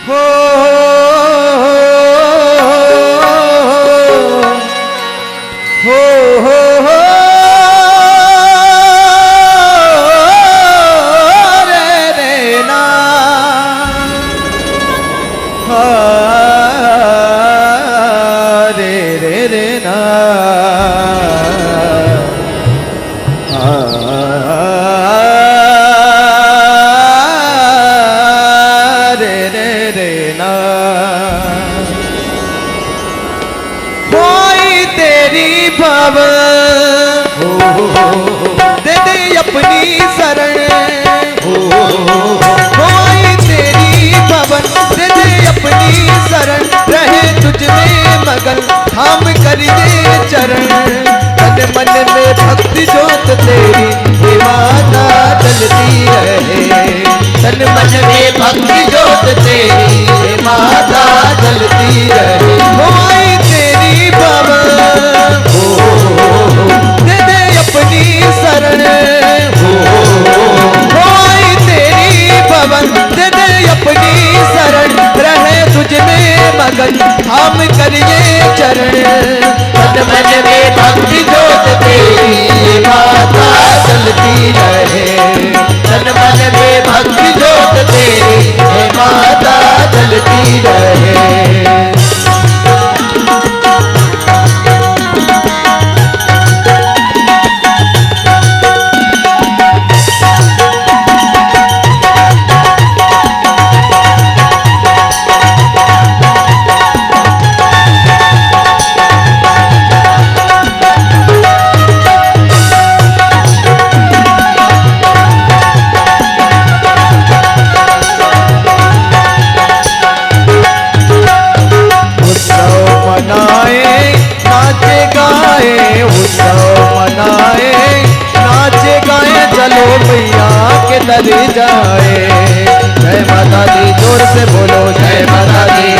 हो दे दे अपनी शरण होई तेरी भवन दे दे अपनी शरण रहे तुझ में मगन थाम करिए चरण तन मन में भक्ति जोत तेरी हे माता जलती रहे तन मन में भक्ति जोत तेरी हे माता जलती रहे होई तेरी भवन दे दे अपनी शरण होई तेरी भवन दे दे अपनी शरण रहे तुझ में मगन हम करिए चरण तन मन में भक्ति जोत तेरी माता जलती रहे तन मन में भक्ति जोत तेरी माता जलती रहे दर जाए जय माता दी जोर से बोलो जय माता दी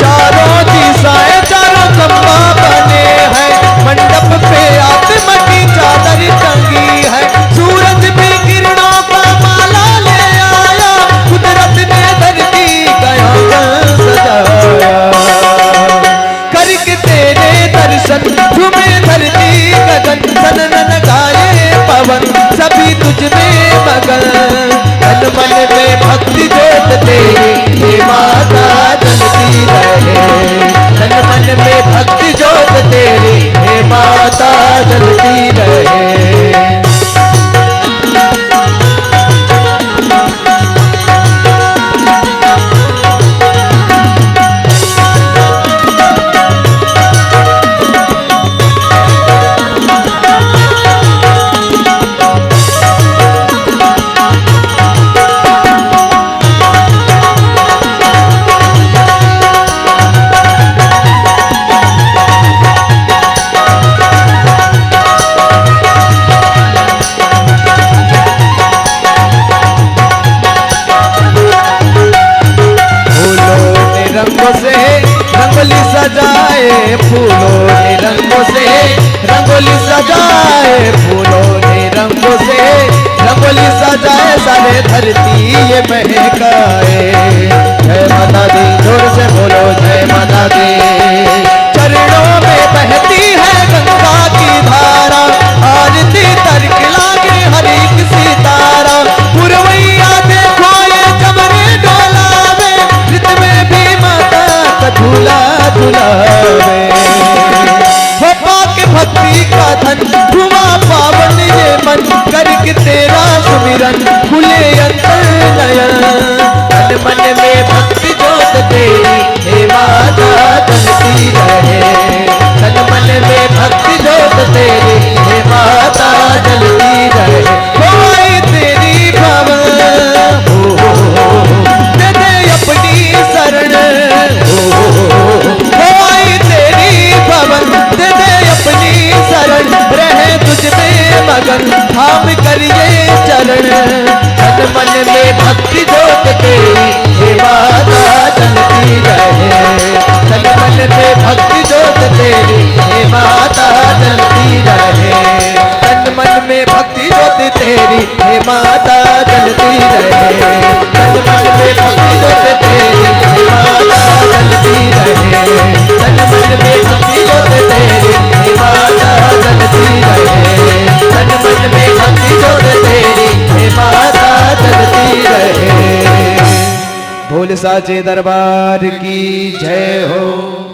चारों दिशाएं चारों खंभा बने हैं मंडप पे आत्मा की चादर टंगी है सूरज भी किरणों का माला ले आया कुदरत ने धरती का सजाया करके तेरे दर्शन झूमे धरती गगन सनन गाए पवन सभी तुझ में मगन तन मन में भक्ति जोत तेरी हे माता जलती रहे तन मन में भक्ति जोत तेरी हे माता जलती रहे रंगोली सजाए फूलों ने रंगों से रंगोली सजाए फूलों ने रंगों से रंगोली सजाए सारे धरती ये महकाए जय माता दी जोर से बोलो जय माता दी चरणों में बहती है गंगा की धारा आरती तर्क लागे हर एक सितारा पुरवैया देखो ये चमरे डोलावे रित में भी माता का झूला झूलावे हो पाके भक्ति का धन धुआ पावन ये मन करके तेरा सुमिरन खुले अंतर नयन तन मन में भक्ति जोत तेरी हे माता जलती रहे तन मन में भक्ति जोत तेरी हे माता जलती रहे होई तेरी भवन दे दे अपनी शरण होई तेरी भवन दे दे अपनी शरण रहे तुझ में मगन थाम करिए चरण तन मन में भक्ति जोत तेरी हे माता जलती रहे तन मन में भक्ति जोत तेरी हे माता जलती रहे तन मन में भक्ति जोत तेरी हे माता जलती रहे तन मन में भक्ति जोत तेरी बोल साचे दरबार की जय हो।